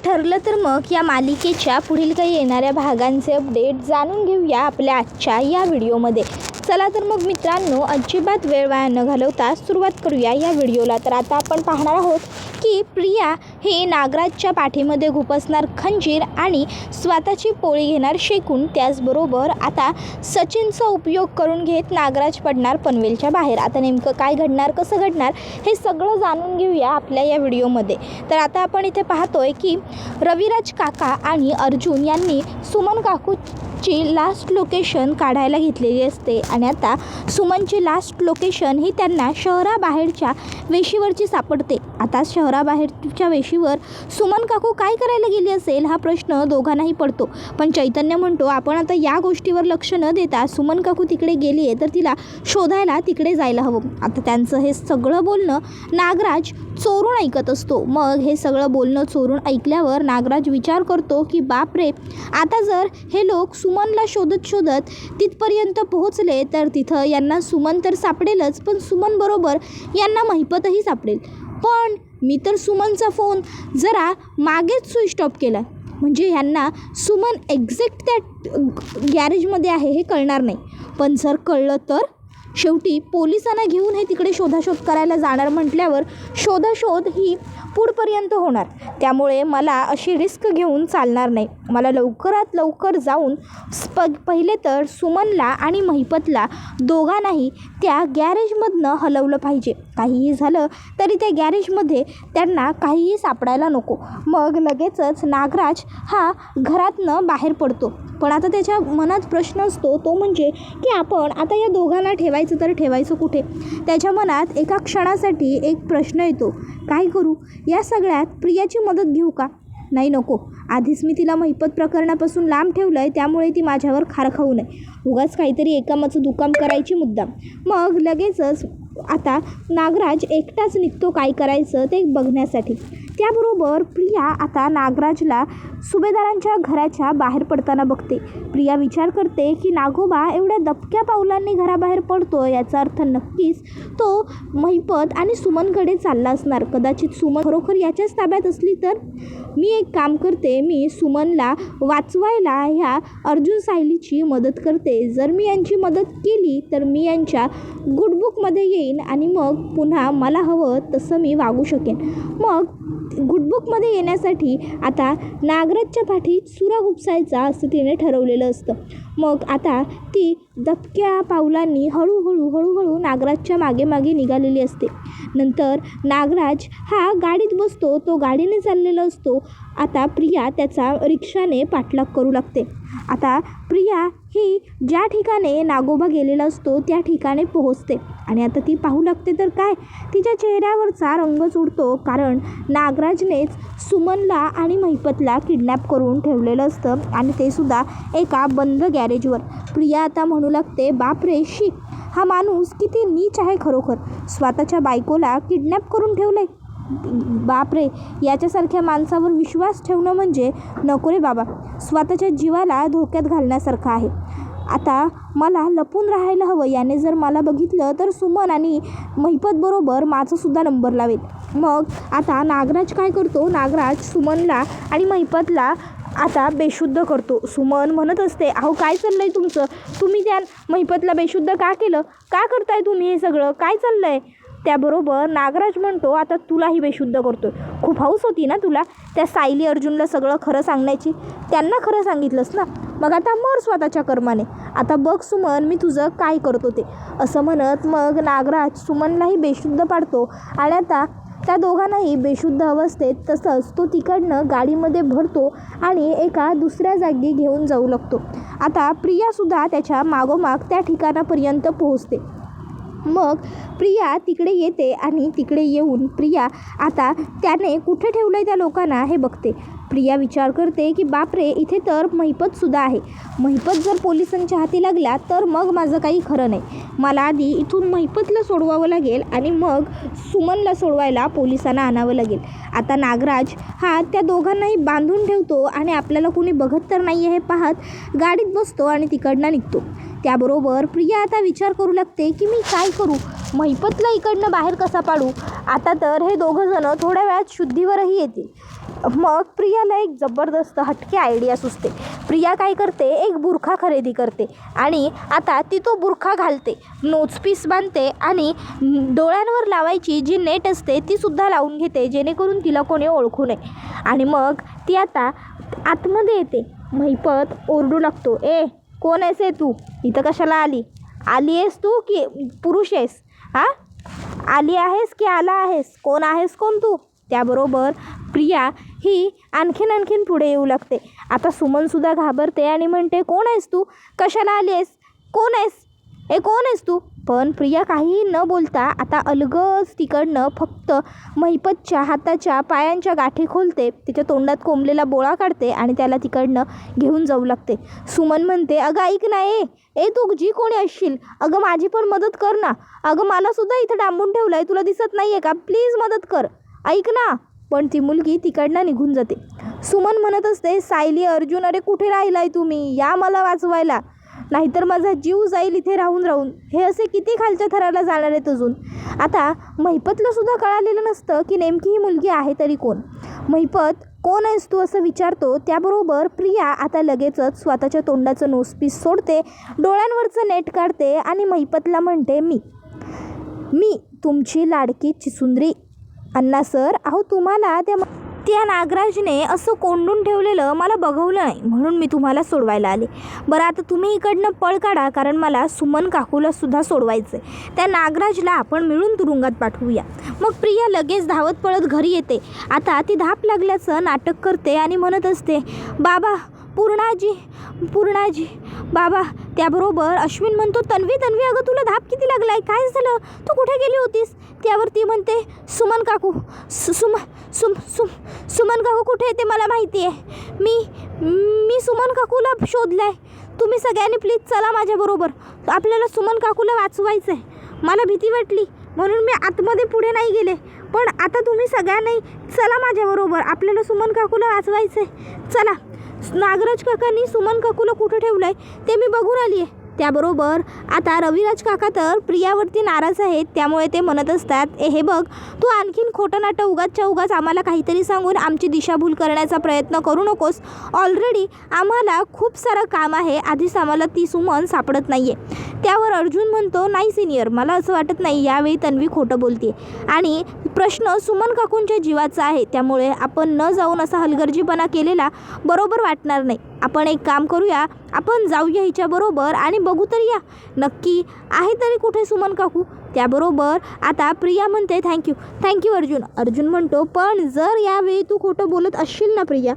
ठरलं तर मग या मालिकेच्या पुढील काही येणाऱ्या भागांचे अपडेट जाणून घेऊया आपल्या आजच्या या व्हिडिओमध्ये. चला तर मग मित्रांनो, अजिबात वेळ वाया न घालवता सुरुवात करूया या व्हिडिओला. तर आता आपण पाहणार आहोत की प्रिया हे नागराजच्या पाठीमध्ये खुपसणार खंजीर आणि स्वतःची पोळी घेणार शेकून. त्याचबरोबर आता सचिनचा उपयोग करून घेत नागराज पडणार पनवेलच्या बाहेर. आता नेमकं काय घडणार, कसं घडणार, हे सगळं जाणून घेऊया आपल्या या व्हिडिओमध्ये. तर आता आपण इथे पाहतोय की रविराज काका आणि अर्जुन यांनी सुमन काकूची लास्ट लोकेशन काढायला घेतलेली असते आणि आता सुमनची लास्ट लोकेशन ही त्यांना शहराबाहेरच्या वेशीवरची सापडते. आता शहराबाहेरच्या वेशीवर सुमन काकू काय करायला गेली असेल हा प्रश्न दोघांनाही पडतो. पण चैतन्य म्हणतो आपण आता या गोष्टीवर लक्ष न देता सुमन काकू तिकडे गेली आहे तर तिला शोधायला तिकडे जायला हवं. आता त्यांचं हे सगळं बोलणं नागराज चोरून ऐकत असतो. मग हे सगळं बोलणं चोरून ऐकल्यावर नागराज विचार करतो की बापरे, आता जर हे लोक सुमनला शोधत शोधत तिथपर्यंत पोहोचले तर तिथं यांना सुमन तर सापडेलच, पण सुमन बरोबर यांना महिपतही सापडेल. पण मी तर सुमनचा फोन जरा मागेच स्विच ऑफ केला, म्हणजे यांना सुमन एक्झॅक्ट त्या गॅरेजमध्ये आहे हे कळणार नाही. पण जर कळलं तर शेवटी पोलिसांना घेऊन हे तिकडे शोधाशोध करायला जाणार म्हटल्यावर शोधाशोध ही पुढपर्यंत होणार. त्यामुळे मला अशी रिस्क घेऊन चालणार नाही. मला लवकरात लवकर जाऊन पहिले तर सुमनला आणि महिपतला दोघांनाही त्या गॅरेजमधनं हलवलं पाहिजे. काहीही झालं तरी त्या गॅरेजमध्ये त्यांना काहीही सापडायला नको. मग लगेचच नागराज हा घरातनं बाहेर पडतो. पण आता त्याच्या मनात प्रश्न असतो, तो म्हणजे की आपण आता या दोघांना ठेवायचं तर ठेवायचं कुठे. त्याच्या मनात एका क्षणासाठी एक प्रश्न येतो, काय करू, या सगळ्यात प्रियाची मदत घेऊ का? नाही, नको. आधीच मी तिला महिपत प्रकरणापासून लांब ठेवलं आहे, त्यामुळे ती माझ्यावर खार खाऊ नये. उगाच काहीतरी एकामाचं दुकाम करायची मुद्दाम. मग लगेचच आता नागराज एकटाच निघतो काय करायचं ते बघण्यासाठी. त्याबरोबर प्रिया आता नागराजला सुभेदारांच्या घराच्या बाहेर पडताना बघते. प्रिया विचार करते की नागोबा एवढ्या दबक्या पावलांनी घराबाहेर पडतो, याचा अर्थ नक्कीच तो महिपत आणि सुमनकडे चालला असणार. कदाचित सुमन खरोखर याच्याच ताब्यात असली तर मी एक काम करते, मी सुमनला वाचवायला ह्या अर्जुन सायलीची मदत करते. जर मी यांची मदत केली तर मी यांच्या गुडबुकमध्ये येईन आणि मग पुन्हा मला हवं तसं मी वागू शकेन. मग गुडबुकमध्ये येण्यासाठी आता नागराजच्या पाठी चुरा खुपसायचा असं तिने ठरवलेलं असतं. मग आता ती दबक्या पावलांनी हळूहळू नागराजच्या मागे मागे निघालेली असते. नंतर नागराज हा गाडीत बसतो, तो गाडीने चाललेला असतो. आता प्रिया त्याचा रिक्षाने पाठलाग करू लागते. आता प्रिया ही ज्या ठिकाणी नागोबा गेलेला असतो त्या ठिकाणी पोहोचते आणि आता ती पाहू लागते तर काय, तिच्या चेहऱ्यावरचा रंगच उडतो, कारण नागराजनेच सुमनला आणि महिपतला किडनॅप करून ठेवलेलं असतं आणि ते सुद्धा एका बंद गॅरेजवर. प्रिया आता म्हणू लागते, बापरे शी, हा माणूस किती नीच आहे खरोखर, स्वतःच्या बायकोला किडनॅप करून ठेवलंय. बापरे, याच्यासारख्या माणसावर विश्वास ठेवणं म्हणजे नको रे बाबा, स्वतःच्या जीवाला धोक्यात घालण्यासारखं आहे. आता मला लपून राहायला हवं, याने जर मला बघितलं तर सुमन आणि महिपत बरोबर माझासुद्धा नंबर लावेल. मग आता नागराज काय करतो, नागराज सुमनला आणि महिपतला आता बेशुद्ध करतो. सुमन म्हणत असते, अहो काय चाललं आहे तुमचं, तुम्ही त्या महिपतला बेशुद्ध का केलं, का करताय तुम्ही हे सगळं, काय चाललं आहे. त्याबरोबर नागराज म्हणतो, आता तुलाही बेशुद्ध करतो. खूप हौस होती ना तुला त्या सायली अर्जुनला सगळं खरं सांगण्याची, त्यांना खरं सांगितलंस ना, मग आता मर स्वतःच्या कर्माने. आता बघ सुमन, मी तुझं काय करतो ते. असं म्हणत मग नागराज सुमनलाही बेशुद्ध पाडतो आणि आता त्या दोघांनाही बेशुद्ध अवस्थेत तसंच तो तिकडनं गाडीमध्ये भरतो आणि एका दुसऱ्या जागी घेऊन जाऊ लागतो. आता प्रियासुद्धा त्याच्या मागोमाग त्या ठिकाणापर्यंत पोहोचते. मग प्रिया तिकडे येते आणि तिकडे येऊन प्रिया आता त्याने कुठे ठेवलं आहे त्या लोकांना हे बघते. प्रिया विचार करते की बापरे, इथे तर महिपतसुद्धा आहे. महिपत जर पोलिसांच्या हाती लागला तर मग माझं काही खरं नाही. मला आधी इथून महिपतला सोडवावं लागेल आणि मग सुमनला सोडवायला पोलिसांना आणावं लागेल. आता नागराज हा त्या दोघांनाही बांधून ठेवतो आणि आपल्याला कोणी बघत तर नाही आहे हे पाहत गाडीत बसतो आणि तिकडनं निघतो. त्याबरोबर प्रिया आता विचार करू लागते की मी काय करू, महिपतला इकडनं बाहेर कसा पाडू. आता तर हे दोघंजणं थोड्या वेळात शुद्धीवरही येतील. मग प्रियाला एक जबरदस्त हटके आयडिया सुचते. प्रिया काय करते, एक बुरखा खरेदी करते आणि आता ती तो बुरखा घालते, नोजपीस बांधते आणि डोळ्यांवर लावायची जी नेट असते ती सुद्धा लावून घेते, जेणेकरून तिला कोणी ओळखू नये. आणि मग ती आता आतमध्ये येते. महिपत ओरडू लागतो, ए कोण आहेस आहे तू, इथं कशाला आली आहेस तू की पुरुष आहेस, हां आली आहेस की आला आहेस, कोण आहेस कोण तू. त्याबरोबर प्रिया ही आणखीन पुढे येऊ लागते. आता सुमनसुद्धा घाबरते आणि म्हणते, कोण आहेस तू, कशाला आली आहेस, कोण आहेस, कोण आहेस तू. पण प्रिया काही न बोलता आता अलगद तिकडनं फक्त महिपतच्या हाताच्या पायांच्या गाठी खोलते, तिच्या तोंडात कोंबलेला बोळा काढते आणि त्याला तिकडनं घेऊन जाऊ लागते. सुमन म्हणते, अगं ऐक ना, तू जी कोणी असशील, अगं माझी पण मदत कर ना, अगं मलासुद्धा इथं डांबून ठेवलं आहे, तुला दिसत नाही आहे का, प्लीज मदत कर, ऐक ना. पण ती मुलगी तिकडनं निघून जाते. सुमन म्हणत असते, सायली, अर्जुन, अरे कुठे राहिलाय तुम्ही, या मला वाचवायला, नाहीतर माझा जीव जाईल इथे राहून. हे असे किती खालच्या थराला जाणार आहेत अजून. आता महिपतला सुद्धा कळालेलं नसतं की नेमकी ही मुलगी आहे तरी कोण. महिपत कोण आहेस तू असं विचारतो. त्याबरोबर प्रिया आता लगेचच स्वतःच्या तोंडाचं नोजपीस सोडते, डोळ्यांवरचं नेट काढते आणि महिपतला म्हणते, मी तुमची लाडकी चिसुंद्री. अण्णा सर, अहो तुम्हाला त्या नागराजने असं कोंडून ठेवलेलं मला बघवलं नाही, म्हणून मी तुम्हाला सोडवायला आले. बरं आता तुम्ही इकडनं पळ काढा, कारण मला सुमन काकूला सुद्धा सोडवायचं आहे. त्या नागराजला आपण मिळून तुरुंगात पाठवूया. मग प्रिया लगेच धावत पळत घरी येते. आता ती धाप लागल्याचं नाटक करते आणि म्हणत असते, बाबा पूर्णाजी बाबा. त्याबरोबर अश्विन म्हणतो, तन्वी अगं तुला धाप किती लागलाय, काय झालं, तू कुठे गेली होतीस. त्यावर ती म्हणते, सुमन काकू सुमन काकू कुठे येते मला माहिती आहे, मी सुमन काकूला शोधलाय, तुम्ही सगळ्यांनी प्लीज चला माझ्याबरोबर, आपल्याला सुमन काकूला वाचवायचं आहे. मला भीती वाटली म्हणून मी आतमध्ये पुढे नाही गेले, पण आता तुम्ही सगळ्यांनी चला माझ्याबरोबर, आपल्याला सुमन काकूला वाचवायचं आहे, चला. नागराज काकांनी सुमन काकूला कुठं ठेवलं आहे ते मी बघून आली आहे. त्याबरोबर आता रविराज काका तर प्रियावरती नाराज आहेत, त्यामुळे ते म्हणत असतात, हे बघ तू आणखीन खोटं नाटं उगाच आम्हाला काहीतरी सांगून आमची दिशाभूल करण्याचा प्रयत्न करू नकोस. ऑलरेडी आम्हाला खूप सारं काम आहे, आधीच आम्हाला ती सुमन सापडत नाही आहे. त्यावर अर्जुन म्हणतो, नाही सिनियर, मला असं वाटत नाही यावेळी तन्वी खोटं बोलते आणि प्रश्न सुमन काकूंच्या जीवाचा आहे, त्यामुळे आपण न जाऊन असा हलगर्जीपणा केलेला बरोबर वाटणार नाही. आपण एक काम करूया, आपण जाऊया हिच्याबरोबर आणि बघू तर या नक्की आहे तरी कुठे सुमन काकू. त्याबरोबर आता प्रिया म्हणते, थँक्यू अर्जुन म्हणतो, पण जर यावेळी तू खोटं बोलत असशील ना प्रिया,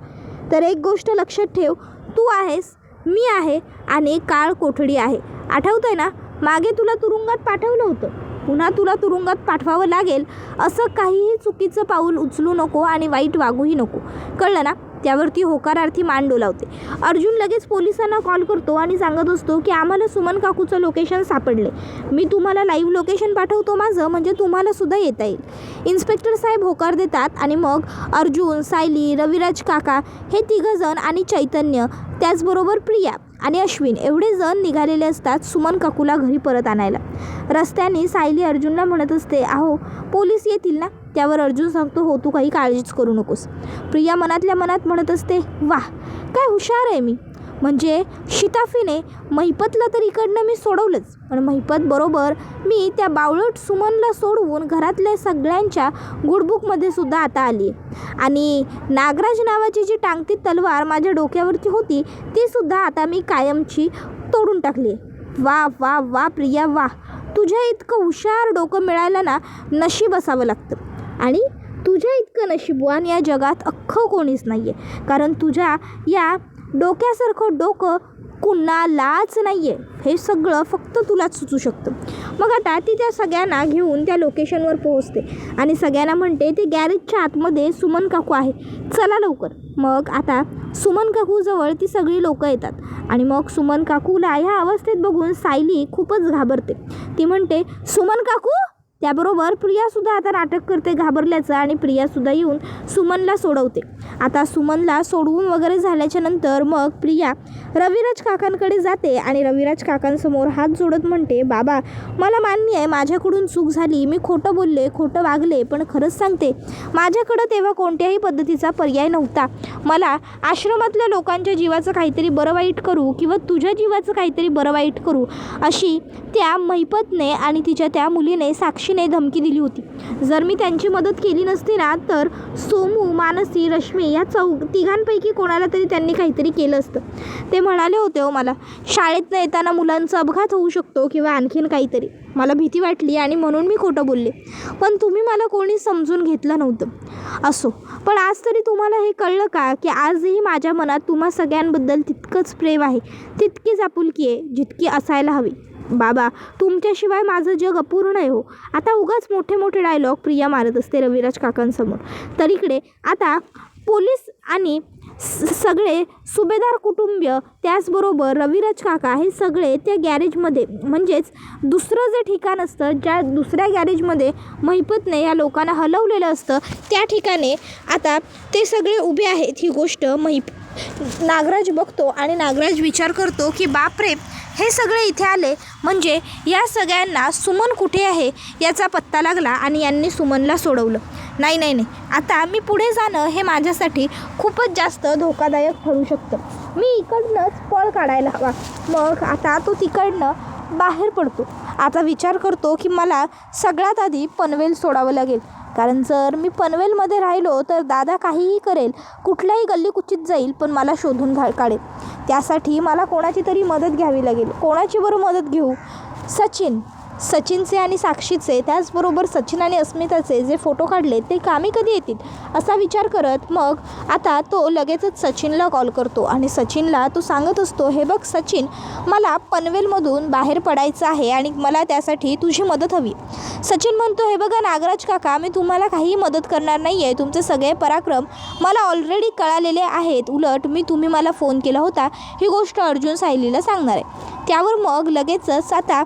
तर एक गोष्ट लक्षात ठेव, तू आहेस, मी आहे आणि काळ कोठडी आहे. आठवतंय ना, मागे तुला तुरुंगात पाठवलं होतं, पुन्हा तुला तुरुंगात पाठवावं लागेल. असं काहीही चुकीचं पाऊल उचलू नको आणि वाईट वागूही नको, कळलं ना. त्यावरती होकारार्थी मान डोलावते. अर्जुन लगेच पोलिसांना कॉल करतो आणि सांगत असतो की आम्हाला सुमन काकूचं लोकेशन सापडले, मी तुम्हाला लाईव्ह लोकेशन पाठवतो माझं, म्हणजे तुम्हाला सुद्धा येता येईल. इन्स्पेक्टर साहेब होकार देतात आणि मग अर्जुन, सायली, रविराज काका हे तिघंजण आणि चैतन्य, त्याचबरोबर प्रिया आणि अश्विन एवढे जण निघालेले असतात सुमन काकूला घरी परत आणायला. रस्त्याने सायली अर्जुनला म्हणत असते, अहो पोलीस येतील ना. त्यावर अर्जुन सांगतो, हो तू काही काळजीच करू नकोस. प्रिया मनातल्या मनात म्हणत असते, वाह काय हुशार आहे मी, म्हणजे शिताफीने महिपतला तर इकडनं मी सोडवलंच, पण महिपत बरोबर मी त्या बावळट सुमनला सोडवून घरातल्या सगळ्यांच्या गुडबुकमध्ये सुद्धा आता आली आहे. आणि नागराज नावाची जी टांगती तलवार माझ्या डोक्यावरती होती ती सुद्धा आता मी कायमची तोडून टाकली आहे. वा वा वा प्रिया वा, तुझ्या इतकं हुशार डोकं मिळायला ना नशीब असावं लागतं, आणि तुझ्या इतकं नशीबवान या जगात अख्खं कोणीच नाही आहे, कारण तुझ्या या डोक्यासारखं डोकं कुणालाच नाही आहे. हे सगळं फक्त तुलाच सुचू शकतं. मग आता ती त्या सगळ्यांना घेऊन त्या लोकेशनवर पोहोचते आणि सगळ्यांना म्हणते, ते गॅरेजच्या आतमध्ये सुमन काकू आहे, चला लवकर. मग आता सुमन काकूजवळ ती सगळी लोकं येतात आणि मग सुमन काकूला ह्या अवस्थेत बघून सायली खूपच घाबरते. ती म्हणते, सुमन काकू. त्याबरोबर प्रियासुद्धा आता नाटक करते घाबरल्याचं आणि प्रियासुद्धा येऊन सुमनला सोडवते. आता सुमनला सोडवून वगैरे झाल्याच्या नंतर मग प्रिया रविराज काकांकडे जाते आणि रविराज काकांसमोर हात जोडत म्हणते, बाबा मला मान्य आहे माझ्याकडून चूक झाली, मी खोटं बोलले, खोटं वागले, पण खरंच सांगते माझ्याकडं तेव्हा कोणत्याही पद्धतीचा पर्याय नव्हता. मला आश्रमातल्या लोकांच्या जीवाचं काहीतरी बरं वाईट करू किंवा तुझ्या जीवाचं काहीतरी बरं वाईट करू अशी त्या महिपतने आणि तिच्या त्या मुलीने साक्षीने धमकी दिली होती. जर मी त्यांची मदत केली नसती ना तर सोमू, मानसी, रश्मी या तिघांपैकी कोणाला तरी त्यांनी काहीतरी केलं असतं. ते म्हणाले होते हो मला शाळेतनं येताना मुलांचा अपघात होऊ शकतो किंवा आणखीन काहीतरी. मला भीती वाटली आणि म्हणून मी खोटं बोलले, पण तुम्ही मला कोणी समजून घेतलं नव्हतं. असो, पण आज तरी तुम्हाला हे कळलं का की आजही माझ्या मनात तुम्हा सगळ्यांबद्दल तितकंच प्रेम आहे, तितकीच आपुलकी आहे जितकी असायला हवी. बाबा तुमच्याशिवाय माझं जग अपूर्ण आहे हो. आता उगाच मोठे मोठे डायलॉग प्रिया मारत असते रविराज काकांसमोर. तर इकडे आता पोलीस आणि सगळे सुभेदार कुटुंबीय त्याचबरोबर रविराज काका हे सगळे त्या गॅरेजमध्ये, म्हणजेच दुसरं जे ठिकाण असतं ज्या दुसऱ्या गॅरेजमध्ये महिपतने या लोकांना हलवलेलं असतं त्या ठिकाणी आता ते सगळे उभे आहेत. ही गोष्ट नागराज बघतो आणि नागराज विचार करतो की बापरे, हे सगळे इथे आले म्हणजे या सगळ्यांना सुमन कुठे आहे याचा पत्ता लागला आणि यांनी सुमनला सोडवलं. नाही, आता मी पुढे जाणं हे माझ्यासाठी खूपच जास्त धोकादायक ठरू शकतं. मी इकडनंच पळ काढायला हवा. मग आता तो तिकडनं बाहेर पडतो. आता विचार करतो की मला सगळ्यात आधी पनवेल सोडावं लागेल, कारण जर मी पनवेलमध्ये राहिलो तर दादा काहीही करेल, कुठल्याही गल्लीकुचीत जाईल, पण मला शोधून काढेल. त्यासाठी मला कोणाची तरी मदत घ्यावी लागेल. कोणाची बरं मदत घेऊ? सचिनचे आणि साक्षीचे, त्याचबरोबर सचिन आणि अस्मिताचे जे फोटो काढले ते कामी कधी येतील असा विचार करत मग आता तो लगेचच सचिनला कॉल करतो आणि सचिनला तो सांगत असतो, हे बघ सचिन, मला पनवेलमधून बाहेर पडायचं आहे आणि मला त्यासाठी तुझी मदत हवी. सचिन म्हणतो, हे बघा नागराज काका, मी तुम्हाला काहीही मदत करणार नाही आहे. तुमचे सगळे पराक्रम मला ऑलरेडी कळालेले आहेत. उलट तुम्ही मला फोन केला होता ही गोष्ट अर्जुन सायलीला सांगणार आहे. त्यावर मग लगेचच आता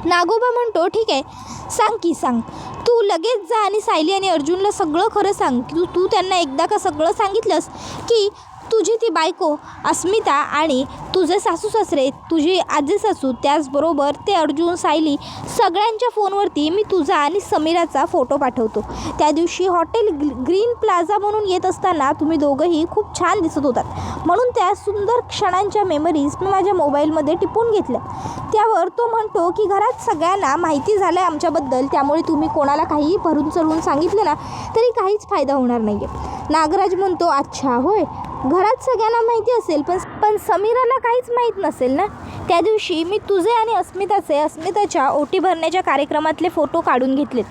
नागोबा म्हणतो, ठीक आहे, सांग, तू लगेच जा आणि सायली आणि अर्जुनला सगळं खरं सांग. तू त्यांना एकदा का सगळं सांगितलंस की तुझी ती बायको अस्मिता आणि तुझे सासू सासरे, तुझी आजी सासू, त्याचबरोबर ते अर्जुन, सायली सगळ्यांच्या फोनवरती मी तुझा आणि समीराचा फोटो पाठवतो. त्या दिवशी हॉटेल ग्रीन प्लाझा म्हणून येत असताना तुम्ही दोघंही खूप छान दिसत होतात, म्हणून त्या सुंदर क्षणांच्या मेमरीज मी माझ्या मोबाईलमध्ये टिपून घेतल्या. त्यावर तो म्हणतो की घरात सगळ्यांना माहिती झालं आहे आमच्याबद्दल, त्यामुळे तुम्ही कोणाला काहीही भरून चढवून सांगितलं ना तरी काहीच फायदा होणार नाही आहे. नागराज म्हणतो, अच्छा होय, घरात सगळ्यांना माहिती असेल पण समीराला काहीच माहीत नसेल ना. त्या दिवशी मी तुझे आणि अस्मिताच्या ओटी भरण्याच्या कार्यक्रमातले फोटो काढून घेतलेत.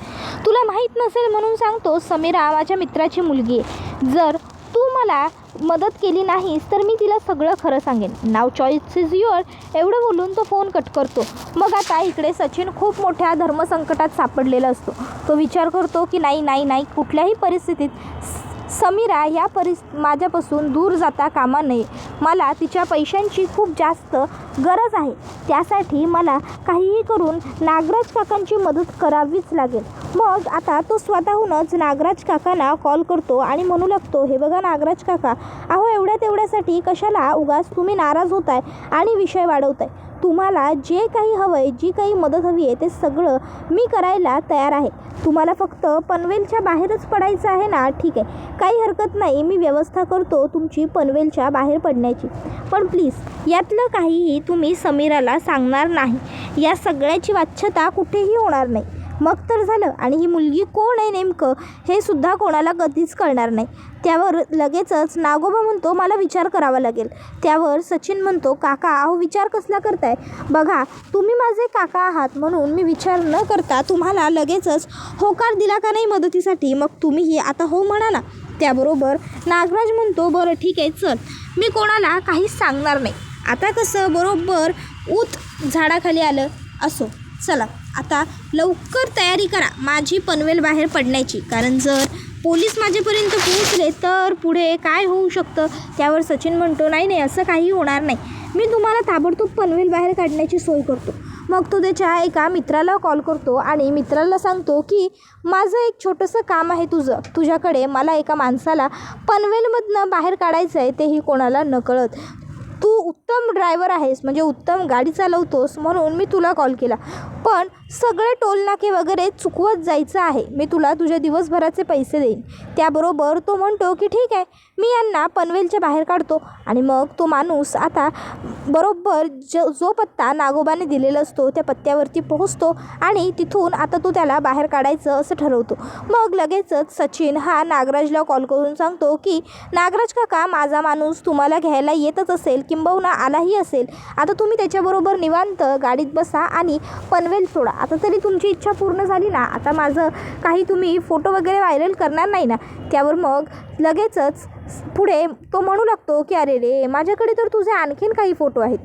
तुला माहीत नसेल म्हणून सांगतो, समीरा माझ्या मित्राची मुलगी आहे. जर तू मला मदत केली नाहीस तर मी तिला सगळं खरं सांगेन. नाव चॉईस इज युअर. एवढं बोलून तो फोन कट करतो. मग आता इकडे सचिन खूप मोठ्या धर्मसंकटात सापडलेला असतो. तो विचार करतो की नाही, कुठल्याही परिस्थितीत समीरा या माझ्यापासून दूर जाता कामा नये. मला तिच्या पैशांची खूप जास्त गरज आहे. त्यासाठी मला काहीही करून नागराज काकांची मदत करावीच लागेल. मग आता तो स्वतःहूनच नागराज काकांना कॉल करतो आणि म्हणू लागतो, हे बघा नागराज काका, अहो एवढ्यासाठी कशाला उगाच तुम्ही नाराज होताय आणि विषय वाढवताय. तुम्हाला जे काही हवं आहे, जी काही मदत हवी आहे ते सगळं मी करायला तयार आहे. तुम्हाला फक्त पनवेलच्या बाहेरच पडायचं आहे ना, ठीक आहे, काही हरकत नाही, मी व्यवस्था करतो तुमची पनवेलच्या बाहेर पडण्याची. पण प्लीज यातलं काहीही तुम्ही समीराला सांगणार नाही. या सगळ्याची वाच्यता कुठेही होणार नाही. मग तर झालं. आणि ही मुलगी कोण आहे नेमकं हे सुद्धा कोणाला कधीच कळणार नाही. त्यावर लगेचच नागोबा म्हणतो, मला विचार करावा लागेल. त्यावर सचिन म्हणतो, काका अहो विचार कसला करताय? बघा तुम्ही माझे काका आहात म्हणून मी विचार न करता तुम्हाला लगेचच होकार दिला का नाही मदतीसाठी, मग तुम्हीही आता हो म्हणा ना. त्याबरोबर नागराज म्हणतो, बरं ठीक आहे, चल मी कोणाला काहीच सांगणार नाही. आता कसं बरोबर ऊत झाडाखाली आलं. असो, चला आता लवकर तयारी करा माझी पनवेल बाहेर पडण्याची, कारण जर पोलीस माझ्यापर्यंत पोहोचले तर पुढे काय होऊ शकतं. त्यावर सचिन म्हणतो, नाही असं काही होणार नाही, मी तुम्हाला ताबडतोब पनवेल बाहेर काढण्याची सोय करतो. मग तो त्याच्या एका मित्राला कॉल करतो आणि मित्राला सांगतो की माझं एक छोटंसं काम आहे तुझ्याकडे. मला एका माणसाला पनवेलमधनं बाहेर काढायचं आहे, तेही कोणाला नकळत. तू उत्तम ड्रायव्हर आहेस, म्हणजे उत्तम गाडी चालवतोस म्हणून मी तुला कॉल केला. पण सगळे टोलनाके वगैरे चुकवत जायचं आहे. मी तुला तुझ्या दिवसभराचे पैसे देईन. त्याबरोबर तो म्हणतो की ठीक आहे, मी यांना पनवेलच्या बाहेर काढतो. आणि मग तो माणूस आता बरोबर जो पत्ता नागोबाने दिलेला असतो त्या पत्त्यावरती पोहोचतो आणि तिथून आता तो त्याला बाहेर काढायचं असं ठरवतो. मग लगेचच सचिन हा नागराजला कॉल करून सांगतो की नागराज काका, माझा माणूस तुम्हाला घ्यायला येतच असेल, किंबहुना आलाही असेल. आता तुम्ही त्याच्याबरोबर निवांत गाडीत बसा आणि पनवेल सोडा. आता तरी तुमची इच्छा पूर्ण झाली ना, आता माझं काही तुम्ही फोटो वगैरे व्हायरल करणार नाही ना. त्यावर मग लगेचच पुढे तो म्हणू लागतो की अरे रे, माझ्याकडे तर तुझे आणखीन काही फोटो आहेत,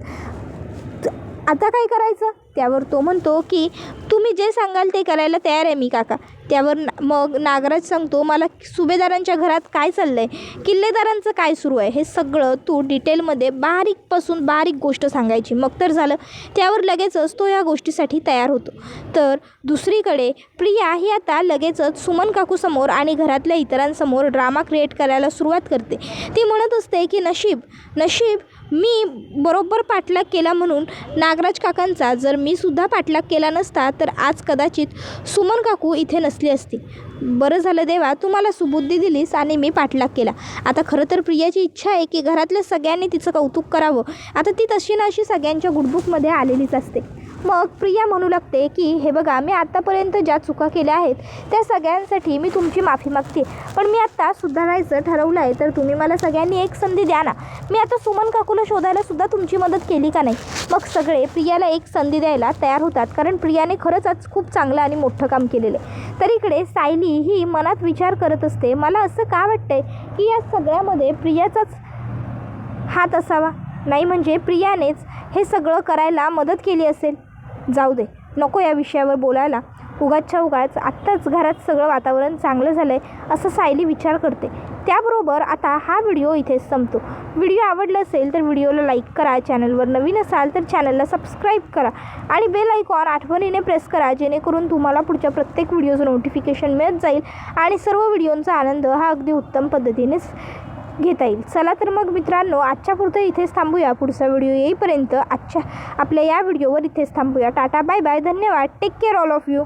आता काय करायचं. त्यावर तो म्हणतो की तुम्ही जे सांगाल ते करायला तयार आहे मी काका. त्यावर मग नागराज सांगतो, मला सुभेदारांच्या घरात काय चाललं आहे, किल्लेदारांचं काय सुरू आहे, हे सगळं तू डिटेलमध्ये बारीकपासून बारीक गोष्ट सांगायची, मग तर झालं. त्यावर लगेचच तो या गोष्टीसाठी तयार होतो. तर दुसरीकडे प्रिया ही आता लगेचच सुमन काकूसमोर आणि घरातल्या इतरांसमोर ड्रामा क्रिएट करायला सुरुवात करते. ती म्हणत असते की नशीब मी बरोबर पाठलाग केला म्हणून नागराज काकांचा. जर मी सुद्धा पाठलाग केला नसता तर आज कदाचित सुमन काकू इथे नसली असती. बरं झालं देवा, तुम्हाला सुबुद्धी दिलीस आणि मी पाठलाग केला. आता खरं तर प्रियाची इच्छा आहे की घरातल्या सगळ्यांनी तिचं कौतुक करावं. आता ती तशी ना अशी सगळ्यांच्या गुडबुकमध्ये आलेलीच असते. मग प्रिया म्हणू लागते की हे बघा, मी आत्तापर्यंत ज्या चुका केल्या आहेत त्या सगळ्यांसाठी मी तुमची माफी मागते, पण मी आत्ता सुधारायचं ठरवलं आहे. तर तुम्ही मला सगळ्यांनी एक संधी द्या ना. मी आता सुमन काकूला शोधायला सुद्धा तुमची मदत केली का नाही. मग सगळे प्रियाला एक संधी द्यायला तयार होतात, कारण प्रियाने खरंच आज खूप चांगलं आणि मोठं काम केलेलं आहे. तर इकडे सायली ही मनात विचार करत असते, मला असं का वाटतंय की या सगळ्यामध्ये प्रियाचाच हात असावा. नाही म्हणजे प्रियानेच हे सगळं करायला मदत केली असेल. जाऊ दे, नको या विषयावर बोलायला. उगाच आत्ताच घरात सगळं वातावरण चांगलं झालं आहे असं सायली विचार करते. त्याबरोबर आता हा व्हिडिओ इथेच संपतो. व्हिडिओ आवडला असेल तर व्हिडिओला लाईक करा, चॅनलवर नवीन असाल तर चॅनलला सबस्क्राईब करा आणि बेल आयकॉन आठवणीने प्रेस करा, जेणेकरून तुम्हाला पुढच्या प्रत्येक व्हिडिओचं नोटिफिकेशन मिळत जाईल आणि सर्व व्हिडिओंचा आनंद हा अगदी उत्तम पद्धतीनेच घेता येईल. चला तर मग मित्रांनो, आजच्या पुरतं इथेच थांबूया. पुढचा व्हिडिओ येईपर्यंत आपल्या या व्हिडिओवर इथेच थांबूया. टाटा, बाय बाय, धन्यवाद, take care all of you.